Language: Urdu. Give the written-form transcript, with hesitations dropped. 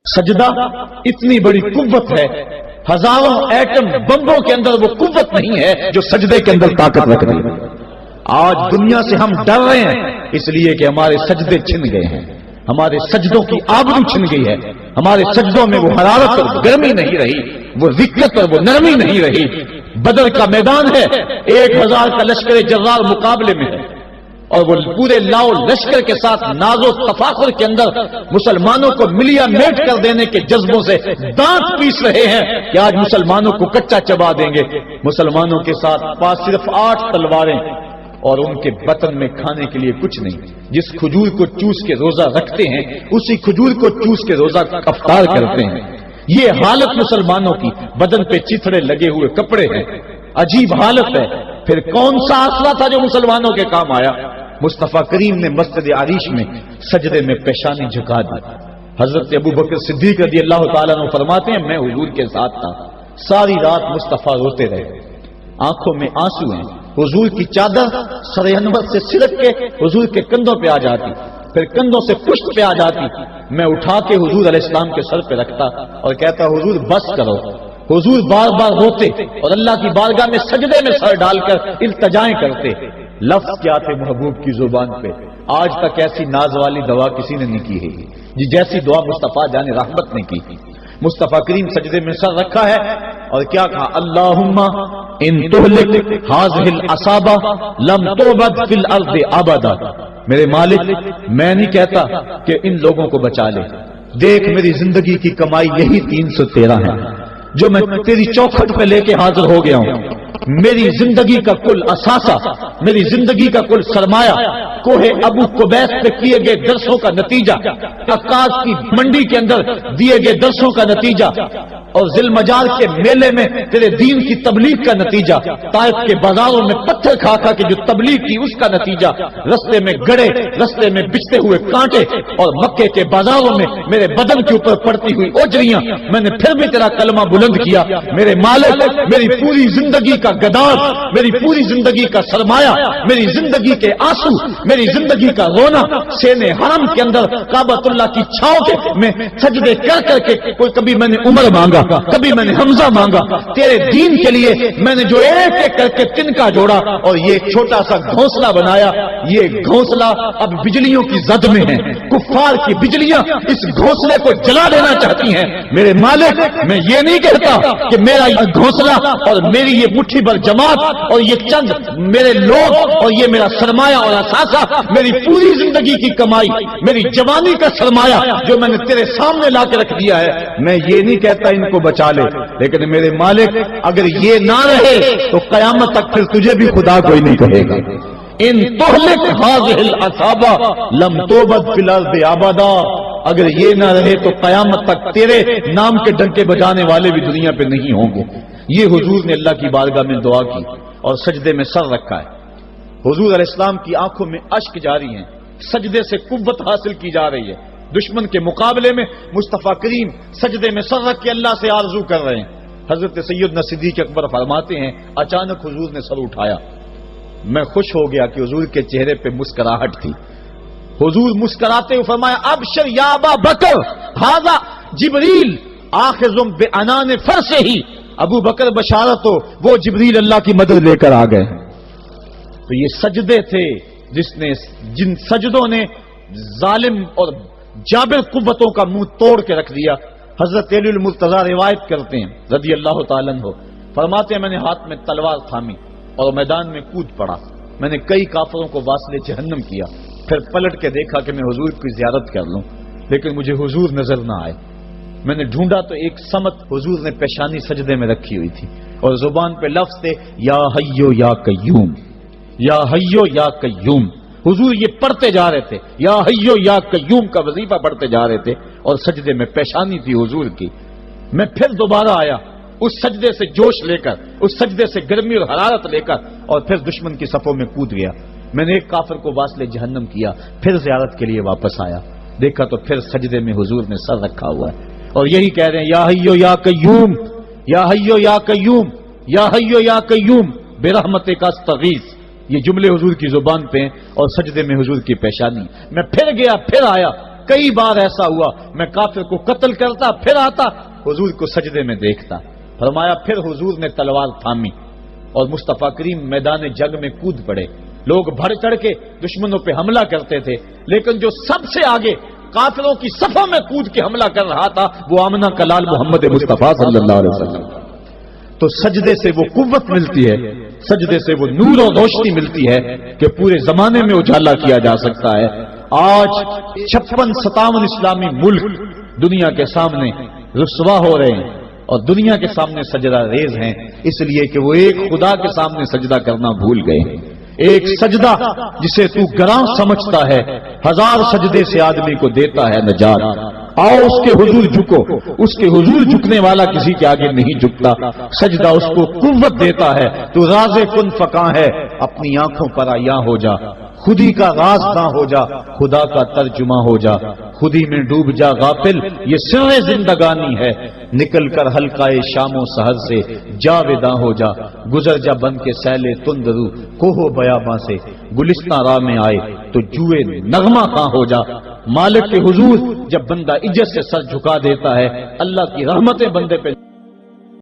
سجدہ اتنی بڑی قوت ہے، ہزاروں ایٹم بمبوں کے اندر وہ قوت نہیں ہے جو سجدے کے اندر طاقت رکھتی ہے۔ آج دنیا سے ہم ڈر رہے ہیں اس لیے کہ ہمارے سجدے چھن گئے ہیں، ہمارے سجدوں کی آبرو چھن گئی ہے، ہمارے سجدوں میں وہ حرارت اور گرمی نہیں رہی، وہ رقت اور وہ نرمی نہیں رہی۔ بدر کا میدان ہے، 1000 کا لشکر جرار مقابلے میں ہے، اور وہ پورے لاؤ لشکر کے ساتھ ناز و تفاخر کے اندر مسلمانوں کو ملیا میٹ کر دینے کے جذبوں سے دانت پیس رہے ہیں کہ آج مسلمانوں کو کچا چبا دیں گے۔ مسلمانوں کے ساتھ پاس صرف 8 تلواریں اور ان کے بطن میں کھانے کے لیے کچھ نہیں۔ جس کھجور کو چوس کے روزہ رکھتے ہیں اسی کھجور کو چوس کے روزہ افطار کرتے ہیں۔ یہ حالت مسلمانوں کی، بدن پہ چتھڑے لگے ہوئے کپڑے ہیں، عجیب حالت ہے۔ پھر کون سا آسرا تھا جو مسلمانوں کے کام آیا؟ مصطفیٰ کریم نے مسجد عریش میں سجدے میں پیشانی جھکا دی۔ حضرت ابو بکر صدیق رضی اللہ تعالیٰ عنہ فرماتے ہیں میں حضور کے ساتھ تھا، ساری رات مصطفیٰ روتے رہے، آنکھوں میں آنسو ہیں، حضور کی چادر سر انور سے سرک کے حضور کے کندھوں پہ آ جاتی، پھر کندھوں سے پشت پہ آ جاتی، میں اٹھا کے حضور علیہ السلام کے سر پہ رکھتا اور کہتا حضور بس کرو۔ حضور بار بار روتے اور اللہ کی بارگاہ میں سجدے میں سر ڈال کر التجائیں کرتے۔ لفظ کیا تھے محبوب کی زبان پہ؟ آج تک ایسی ناز والی دعا کسی نے نہیں کی ہے جی جیسی دعا مصطفیٰ جان رحمت نے کی تھی۔ مصطفیٰ کریم سجدے میں سر رکھا ہے اور کیا کہا؟ اللہم ان تہلک ہذہ العصابہ لم تعبد فی الارض ابدا۔ میرے مالک میں نہیں کہتا کہ ان لوگوں کو بچا لے، دیکھ میری زندگی کی کمائی یہی 313 ہے جو میں تیری چوکھٹ پہ لے کے حاضر ہو گیا ہوں۔ میری زندگی کا کل اثاثہ، میری زندگی کا کل سرمایہ کوہ ابو قبیس پہ کیے گئے درسوں کا نتیجہ، عکاظ کی منڈی کے اندر دیے گئے درسوں کا نتیجہ، اور ذی المجال کے میلے میں تیرے دین کی تبلیغ کا نتیجہ، طائف کے بازاروں میں پتھر کھا کھا کے جو تبلیغ کی اس کا نتیجہ، رستے میں گڑے، رستے میں بچتے ہوئے کانٹے، اور مکے کے بازاروں میں میرے بدن کے اوپر پڑتی ہوئی اوجریاں، میں نے پھر بھی تیرا کلمہ بلند کیا۔ میرے مالک میری پوری زندگی کا گداز، میری پوری زندگی کا سرمایہ، میری زندگی کے آنسو، میری زندگی کا رونا سینے حرم کے اندر کعبۃ اللہ کی چھاؤں کے میں سجدے کر کر کے، کوئی کبھی میں نے عمر مانگا، کبھی میں نے حمزہ مانگا، تیرے دین کے لیے میں نے جو ایک ایک کر کے تنکا جوڑا اور یہ چھوٹا سا گھونسلہ بنایا۔ یہ گھونسلہ اب بجلیوں کی زد میں ہے، کفار کی بجلیاں اس گھونسلے کو جلا دینا چاہتی ہیں۔ میرے مالک میں یہ نہیں کہتا کہ میرا گھونسلہ اور میری یہ مٹھی بھر جماعت اور یہ چند میرے لوگ اور یہ میرا سرمایہ اور اثاثہ، میری پوری زندگی کی کمائی، میری جوانی کا سرمایہ جو میں نے تیرے سامنے لا کے رکھ دیا ہے، میں یہ نہیں کہتا ان کو بچا لے، لیکن میرے مالک اگر یہ نہ رہے تو قیامت تک پھر تجھے بھی خدا کوئی نہیں کہے گا۔ ان تہلک ہذہ العصابہ لم تعبد فی الارض ابدا، اگر یہ نہ رہے تو قیامت تک تیرے نام کے ڈنکے بجانے والے بھی دنیا پہ نہیں ہوں گے۔ یہ حضور نے اللہ کی بارگاہ میں دعا کی اور سجدے میں سر رکھا ہے۔ حضور علیہ السلام کی آنکھوں میں اشک جاری ہیں، سجدے سے قوت حاصل کی جا رہی ہے۔ دشمن کے مقابلے میں مصطفیٰ کریم سجدے میں سر رکھ کے اللہ سے آرزو کر رہے ہیں۔ حضرت سیدنا صدیق اکبر فرماتے ہیں اچانک حضور نے سر اٹھایا، میں خوش ہو گیا کہ حضور کے چہرے پہ مسکراہٹ تھی۔ حضور مسکراتے ہوئے فرمایا ابشر یا ابا بکر ھذا جبریل آخذ بعنان فرسہ، ابو بکر بشارت ہو، وہ جبریل اللہ کی مدد لے کر آ گئے۔ تو یہ سجدے تھے جن سجدوں نے ظالم اور جابر قوتوں کا منہ توڑ کے رکھ دیا۔ حضرت علی المرتضیٰ روایت کرتے ہیں رضی اللہ تعالیٰ عنہ، فرماتے ہیں میں نے ہاتھ میں تلوار تھامی اور میدان میں کود پڑا، میں نے کئی کافروں کو واصل جہنم کیا، پھر پلٹ کے دیکھا کہ میں حضور کی زیارت کر لوں، لیکن مجھے حضور نظر نہ آئے۔ میں نے ڈھونڈا تو ایک سمت حضور نے پیشانی سجدے میں رکھی ہوئی تھی اور زبان پہ لفظ تھے یا حیو یا قیوم، یا حیو یا قیوم۔ حضور یہ پڑھتے جا رہے تھے، یا حیو یا قیوم کا وظیفہ پڑھتے جا رہے تھے اور سجدے میں پیشانی تھی حضور کی۔ میں پھر دوبارہ آیا اس سجدے سے جوش لے کر، اس سجدے سے گرمی اور حرارت لے کر، اور پھر دشمن کی صفوں میں کود گیا۔ میں نے ایک کافر کو واصل جہنم کیا، پھر زیارت کے لیے واپس آیا، دیکھا تو پھر سجدے میں حضور نے سر رکھا ہوا ہے اور یہی کہہ رہے ہیں یا حیو یا قیوم، یا حیو یا قیوم، یا حیو یا قیوم برحمتک استغیث۔ یہ جملے حضور کی زبان پہ ہیں اور سجدے میں حضور کی پیشانی۔ میں پھر گیا، پھر آیا، کئی بار ایسا ہوا میں کافر کو قتل کرتا پھر آتا حضور کو سجدے میں دیکھتا. فرمایا پھر حضور نے تلوار تھامی اور مصطفیٰ کریم میدان جنگ میں کود پڑے. لوگ بڑھ چڑھ کے دشمنوں پہ حملہ کرتے تھے، لیکن جو سب سے آگے کافروں کی صفوں میں کود کے حملہ کر رہا تھا وہ آمنہ کا لال محمد مصطفیٰ صلی اللہ علیہ وسلم. تو سجدے سے وہ قوت ملتی ہے، سجدے سے وہ نور اور روشنی ملتی ہے کہ پورے زمانے میں اجالا کیا جا سکتا ہے. آج 56-57 اسلامی ملک دنیا کے سامنے رسوا ہو رہے ہیں اور دنیا کے سامنے سجدہ ریز ہیں، اس لیے کہ وہ ایک خدا کے سامنے سجدہ کرنا بھول گئے ہیں. ایک سجدہ جسے تو گراں سمجھتا ہے 1000 سجدے سے آدمی کو دیتا ہے نجات. آؤ اس کے حضور جھکو، اس کے حضور جھکنے والا کسی کے آگے نہیں جھکتا. سجدہ اس کو قوت دیتا ہے. تو راز کن فکاں ہے، اپنی آنکھوں پر آیا ہو جا، خودی کا راز نہ ہو جا، خدا کا ترجمہ ہو جا. خودی میں ڈوب جا غافل، یہ سر زندگانی ہے. نکل کر حلقۂ شام و سحر سے جاویداں ہو جا. گزر جا بن کے سیلے تندرو کوہ بیاباں سے. گلستاں راہ میں آئے تو جوئے نغمہ خاں ہو جا. مالک کے حضور جب بندہ عزت سے سر جھکا دیتا ہے، اللہ کی رحمتیں بندے پہ